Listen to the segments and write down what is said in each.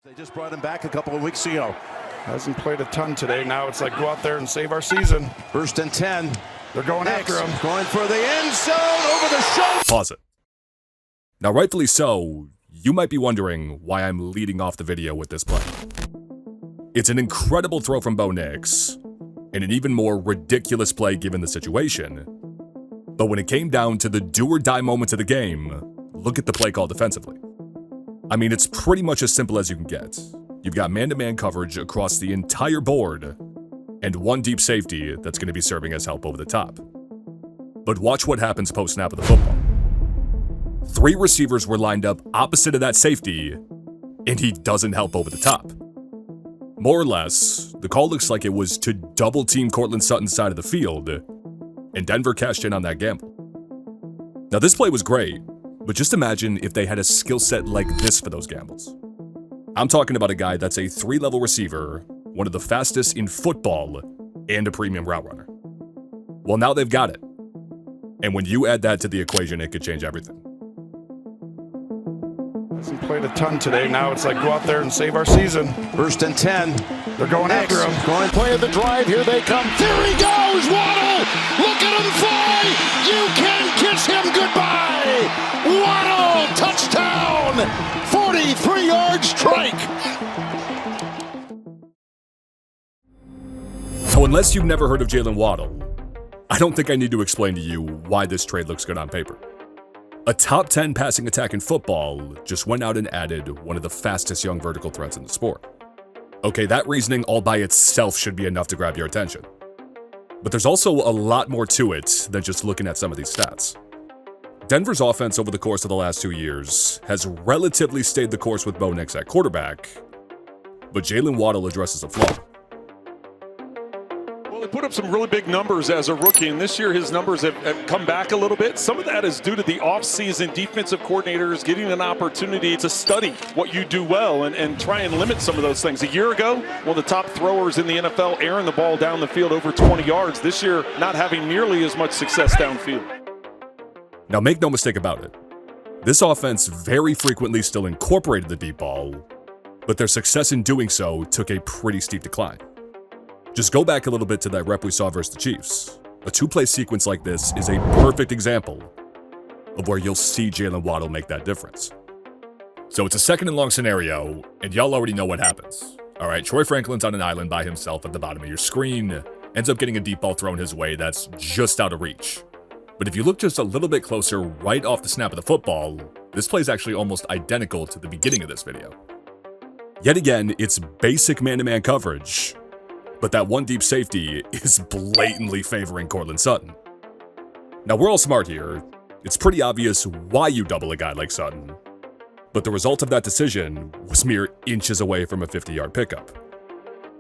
They just brought him back a couple of weeks ago. Hasn't played a ton today. Now it's like go out there and save our season. First and 10. They're going Nix after him. Going for the end zone over the shoulder. Pause it. Now, rightfully so, you might be wondering why I'm leading off the video with this play. It's an incredible throw from Bo Nix, and an even more ridiculous play given the situation. But when it came down to the do-or-die moments of the game, look at the play call defensively. I mean, it's pretty much as simple as you can get. You've got man-to-man coverage across the entire board, and one deep safety that's going to be serving as help over the top. But watch what happens post-snap of the football. 3 receivers were lined up opposite of that safety, and he doesn't help over the top. More or less, the call looks like it was to double-team Courtland Sutton's side of the field, and Denver cashed in on that gamble. Now, this play was great, but just imagine if they had a skill set like this for those gambles. I'm talking about a guy that's a 3-level receiver, one of the fastest in football, and a premium route runner. Well, now they've got it. And when you add that to the equation, it could change everything. Hasn't played a ton today. Now it's like go out there and save our season. First and 10. They're going Nix after him. Going Play of the drive. Here they come. There he goes, Waddle! Look at him fly! You can kiss him goodbye! Waddle, touchdown! 43-yard strike! So unless you've never heard of Jaylen Waddle, I don't think I need to explain to you why this trade looks good on paper. A top 10 passing attack in football just went out and added one of the fastest young vertical threats in the sport. Okay, that reasoning all by itself should be enough to grab your attention. But there's also a lot more to it than just looking at some of these stats. Denver's offense over the course of the last 2 years has relatively stayed the course with Bo Nix at quarterback, but Jaylen Waddle addresses a flaw. Well, he put up some really big numbers as a rookie, and this year his numbers have come back a little bit. Some of that is due to the offseason defensive coordinators getting an opportunity to study what you do well and try and limit some of those things. A year ago, one of the top throwers in the NFL airing the ball down the field over 20 yards. This year, not having nearly as much success downfield. Now, make no mistake about it. This offense very frequently still incorporated the deep ball, but their success in doing so took a pretty steep decline. Just go back a little bit to that rep we saw versus the Chiefs. A 2-play sequence like this is a perfect example of where you'll see Jaylen Waddle make that difference. So it's a 2nd and long scenario, and y'all already know what happens. All right, Troy Franklin's on an island by himself at the bottom of your screen, ends up getting a deep ball thrown his way that's just out of reach. But if you look just a little bit closer right off the snap of the football, this play is actually almost identical to the beginning of this video. Yet again, it's basic man-to-man coverage, but that one deep safety is blatantly favoring Courtland Sutton. Now, we're all smart here. It's pretty obvious why you double a guy like Sutton, but the result of that decision was mere inches away from a 50-yard pickup.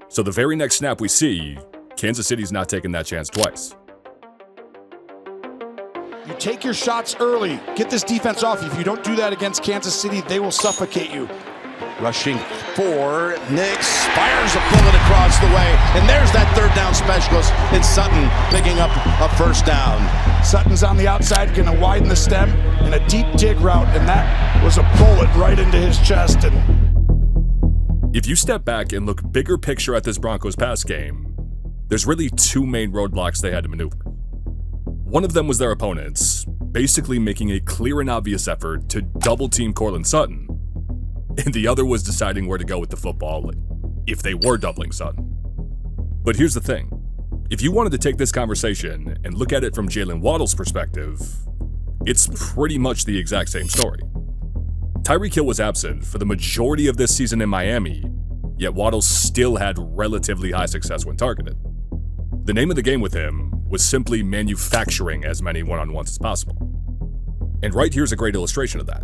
So the very next snap we see, Kansas City's not taking that chance twice. You take your shots early. Get this defense off. If you don't do that against Kansas City, they will suffocate you. Rushing for Nix. Fires a bullet across the way. And there's that 3rd down specialist. It's Sutton picking up a 1st down. Sutton's on the outside, going to widen the stem in a deep dig route, and that was a bullet right into his chest. And if you step back and look bigger picture at this Broncos pass game, there's really 2 main roadblocks they had to maneuver. One of them was their opponents, basically making a clear and obvious effort to double-team Courtland Sutton, and the other was deciding where to go with the football if they were doubling Sutton. But here's the thing. If you wanted to take this conversation and look at it from Jaylen Waddle's perspective, it's pretty much the exact same story. Tyreek Hill was absent for the majority of this season in Miami, yet Waddle still had relatively high success when targeted. The name of the game with him was simply manufacturing as many one-on-ones as possible. And right here's a great illustration of that.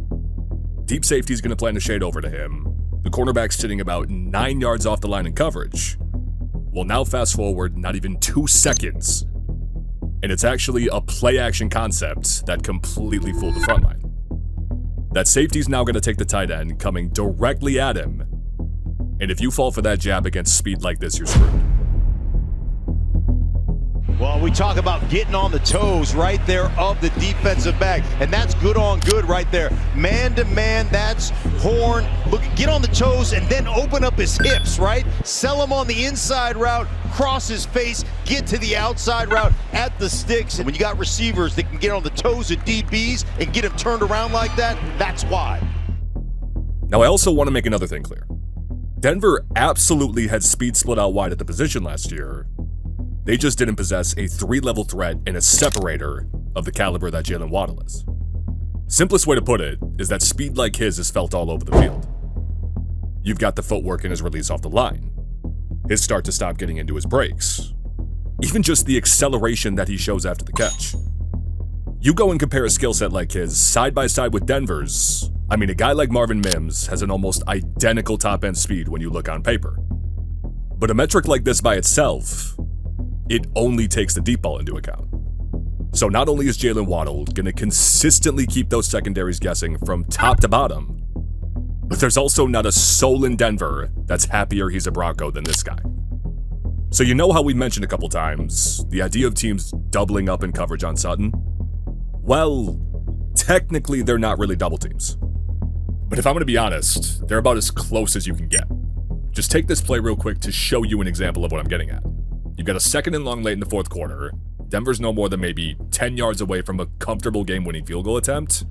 Deep safety's going to plan a shade over to him. The cornerback's sitting about 9 yards off the line in coverage. Well, now fast forward not even 2 seconds, and it's actually a play-action concept that completely fooled the front line. That safety's now going to take the tight end coming directly at him, and if you fall for that jab against speed like this, you're screwed. Well, we talk about getting on the toes right there of the defensive back, and that's good on good right there. Man to man, that's Horn. Look, get on the toes and then open up his hips, right? Sell him on the inside route, cross his face, get to the outside route at the sticks. And when you got receivers that can get on the toes of DBs and get them turned around like that, that's why. Now, I also want to make another thing clear. Denver absolutely had speed split out wide at the position last year. They just didn't possess a 3-level threat and a separator of the caliber that Jaylen Waddle is. Simplest way to put it is that speed like his is felt all over the field. You've got the footwork in his release off the line, his start to stop getting into his breaks, even just the acceleration that he shows after the catch. You go and compare a skill set like his side by side with Denver's. I mean, a guy like Marvin Mims has an almost identical top-end speed when you look on paper. But a metric like this by itself, it only takes the deep ball into account. So not only is Jaylen Waddle going to consistently keep those secondaries guessing from top to bottom, but there's also not a soul in Denver that's happier he's a Bronco than this guy. So you know how we mentioned a couple times the idea of teams doubling up in coverage on Sutton? Well, technically they're not really double teams. But if I'm going to be honest, they're about as close as you can get. Just take this play real quick to show you an example of what I'm getting at. You've got a 2nd and long late in the 4th quarter. Denver's no more than maybe 10 yards away from a comfortable game-winning field goal attempt.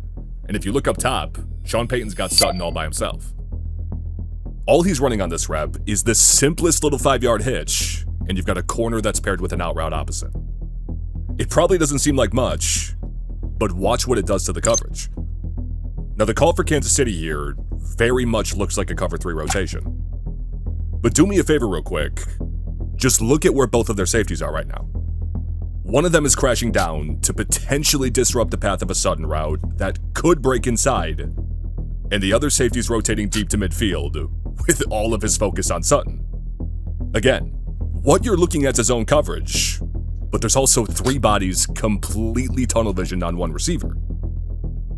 And if you look up top, Sean Payton's got Sutton all by himself. All he's running on this rep is the simplest little 5-yard hitch, and you've got a corner that's paired with an out route opposite. It probably doesn't seem like much, but watch what it does to the coverage. Now, the call for Kansas City here very much looks like a cover 3 rotation. But do me a favor real quick. Just look at where both of their safeties are right now. One of them is crashing down to potentially disrupt the path of a Sutton route that could break inside, and the other safety's rotating deep to midfield with all of his focus on Sutton. Again, what you're looking at is zone coverage, but there's also 3 bodies completely tunnel visioned on one receiver.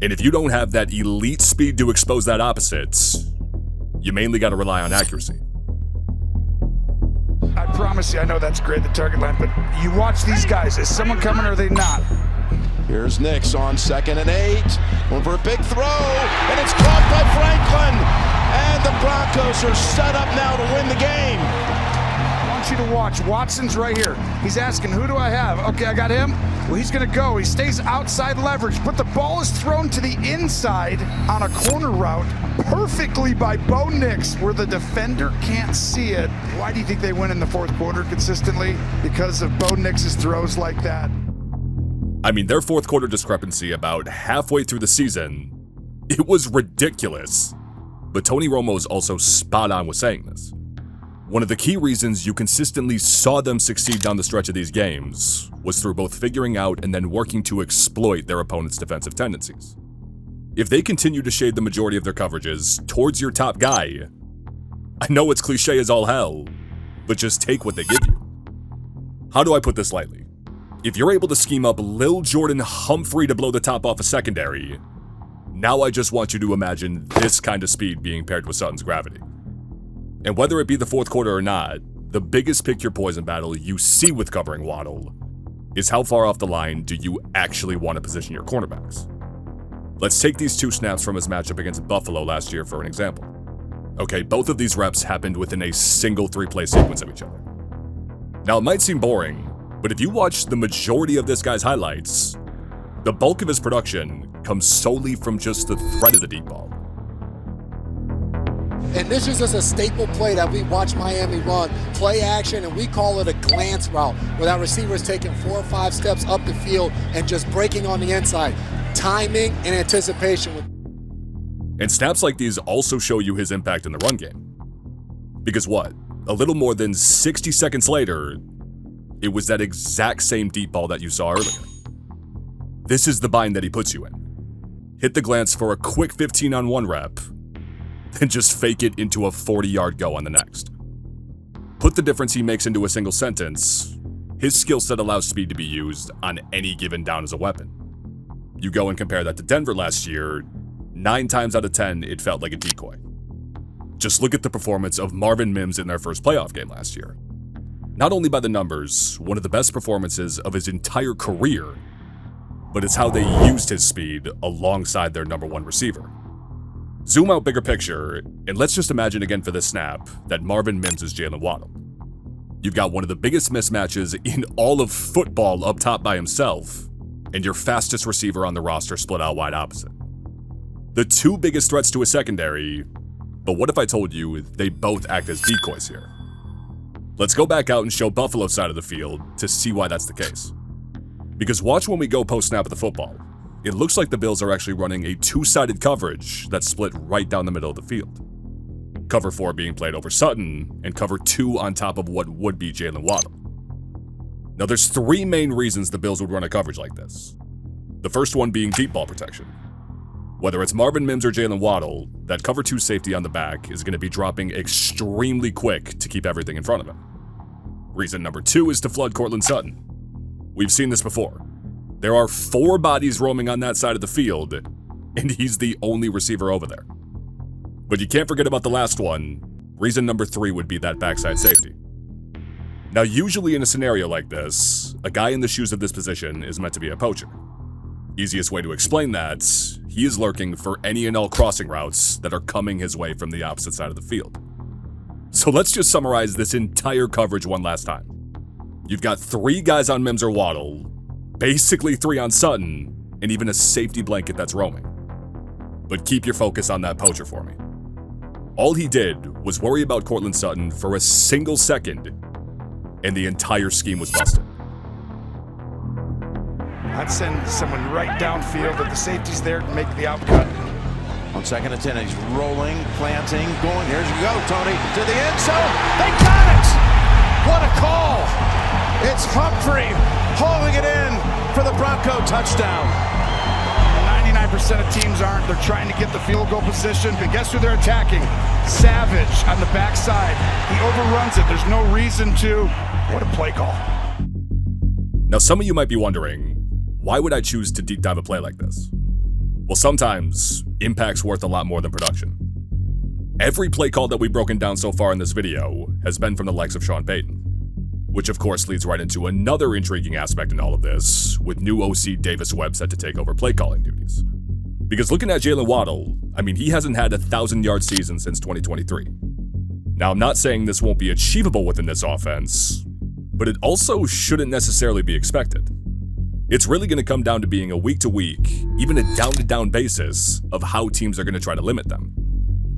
And if you don't have that elite speed to expose that opposite, you mainly got to rely on accuracy. I promise you, I know that's great, the target line, but you watch these guys. Is someone coming or are they not? Here's Nix on 2nd and 8. Going for a big throw, and it's caught by Franklin. And the Broncos are set up now to win the game. I want you to watch. Watson's right here. He's asking, who do I have? Okay, I got him. Well, he's going to go. He stays outside leverage, but the ball is thrown to the inside on a corner route perfectly by Bo Nix, where the defender can't see it. Why do you think they win in the 4th quarter consistently? Because of Bo Nix's throws like that. I mean, their 4th quarter discrepancy about halfway through the season, it was ridiculous. But Tony Romo's also spot on with saying this. One of the key reasons you consistently saw them succeed down the stretch of these games was through both figuring out and then working to exploit their opponent's defensive tendencies. If they continue to shade the majority of their coverages towards your top guy, I know it's cliche as all hell, but just take what they give you. How do I put this lightly? If you're able to scheme up Lil Jordan Humphrey to blow the top off a secondary, now I just want you to imagine this kind of speed being paired with Sutton's gravity. And whether it be the 4th quarter or not, the biggest pick your poison battle you see with covering Waddle is how far off the line do you actually want to position your cornerbacks. Let's take these 2 snaps from his matchup against Buffalo last year for an example. Okay, both of these reps happened within a single 3-play sequence of each other. Now, it might seem boring, but if you watch the majority of this guy's highlights, the bulk of his production comes solely from just the threat of the deep ball. And this is just a staple play that we watch Miami run, play action, and we call it a glance route, where that receiver is taking 4 or 5 steps up the field and just breaking on the inside. Timing and anticipation. And snaps like these also show you his impact in the run game. Because what? A little more than 60 seconds later, it was that exact same deep ball that you saw earlier. This is the bind that he puts you in. Hit the glance for a quick 15-on-1 rep, then just fake it into a 40-yard go on the next. Put the difference he makes into a single sentence. His skill set allows speed to be used on any given down as a weapon. You go and compare that to Denver last year, 9 times out of 10, it felt like a decoy. Just look at the performance of Marvin Mims in their first playoff game last year. Not only by the numbers, one of the best performances of his entire career, but it's how they used his speed alongside their number one receiver. Zoom out bigger picture, and let's just imagine again for this snap that Marvin Mims is Jaylen Waddle. You've got one of the biggest mismatches in all of football up top by himself, and your fastest receiver on the roster split out wide opposite. The two biggest threats to a secondary, but what if I told you they both act as decoys here? Let's go back out and show Buffalo's side of the field to see why that's the case. Because watch when we go post-snap of the football. It looks like the Bills are actually running a two-sided coverage that's split right down the middle of the field. Cover 4 being played over Sutton, and cover 2 on top of what would be Jaylen Waddle. Now there's 3 main reasons the Bills would run a coverage like this. The first one being deep ball protection. Whether it's Marvin Mims or Jaylen Waddle, that cover 2 safety on the back is going to be dropping extremely quick to keep everything in front of him. Reason number 2 is to flood Courtland Sutton. We've seen this before. There are 4 bodies roaming on that side of the field, and he's the only receiver over there. But you can't forget about the last one. Reason number 3 would be that backside safety. Now, usually in a scenario like this, a guy in the shoes of this position is meant to be a poacher. Easiest way to explain that, he is lurking for any and all crossing routes that are coming his way from the opposite side of the field. So let's just summarize this entire coverage one last time. You've got 3 guys on Mims or Waddle, basically 3 on Sutton, and even a safety blanket that's roaming. But keep your focus on that poacher for me. All he did was worry about Courtland Sutton for a single second, and the entire scheme was busted. I'd send someone right downfield if the safety's there to make the outcut. On 2nd and 10, he's rolling, planting, going. Here's you go, Tony, to the end zone. They got it! What a call! It's Humphrey hauling it in for the Bronco touchdown. 99% of teams aren't. They're trying to get the field goal position, but guess who they're attacking? Savage on the backside. He overruns it. There's no reason to. What a play call. Now, some of you might be wondering, why would I choose to deep dive a play like this? Well, sometimes impact's worth a lot more than production. Every play call that we've broken down so far in this video has been from the likes of Sean Payton, which of course leads right into another intriguing aspect in all of this, with new OC Davis Webb set to take over play calling duties. Because looking at Jaylen Waddle, I mean, he hasn't had a 1,000-yard season since 2023. Now, I'm not saying this won't be achievable within this offense, but it also shouldn't necessarily be expected. It's really going to come down to being a week-to-week, even a down-to-down basis of how teams are going to try to limit them.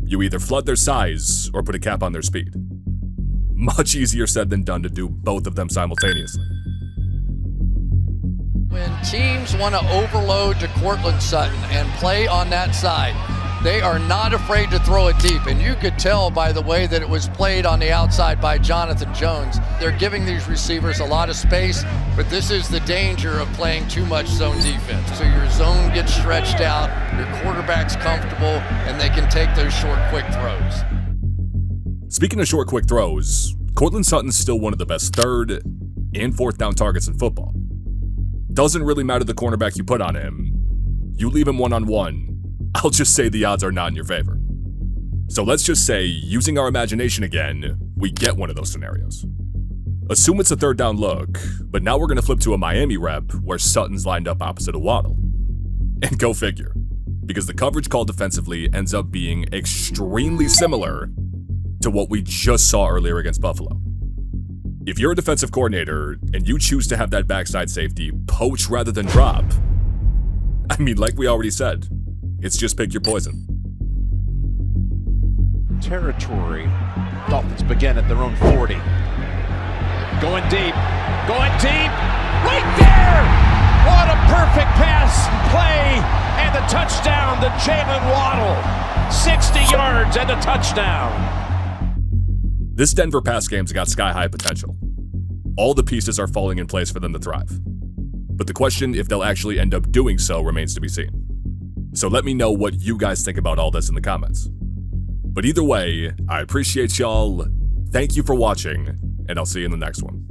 You either flood their size or put a cap on their speed. Much easier said than done to do both of them simultaneously. When teams want to overload to Courtland Sutton and play on that side, they are not afraid to throw it deep. And you could tell by the way that it was played on the outside by Jonathan Jones. They're giving these receivers a lot of space, but this is the danger of playing too much zone defense. So your zone gets stretched out, your quarterback's comfortable, and they can take those short, quick throws. Speaking of short, quick throws, Courtland Sutton's still one of the best 3rd and 4th down targets in football. Doesn't really matter the cornerback you put on him. You leave him one-on-one, I'll just say the odds are not in your favor. So let's just say, using our imagination again, we get one of those scenarios. Assume it's a 3rd down look, but now we're going to flip to a Miami rep where Sutton's lined up opposite of Waddle. And go figure, because the coverage call defensively ends up being extremely similar to what we just saw earlier against Buffalo. If you're a defensive coordinator and you choose to have that backside safety poach rather than drop, I mean, like we already said, it's just pick your poison. Territory. Dolphins begin at their own 40. Going deep, right there! What a perfect pass play, and the touchdown to Jaylen Waddle. 60 yards and a touchdown. This Denver pass game's got sky-high potential. All the pieces are falling in place for them to thrive. But the question if they'll actually end up doing so remains to be seen. So let me know what you guys think about all this in the comments. But either way, I appreciate y'all, thank you for watching, and I'll see you in the next one.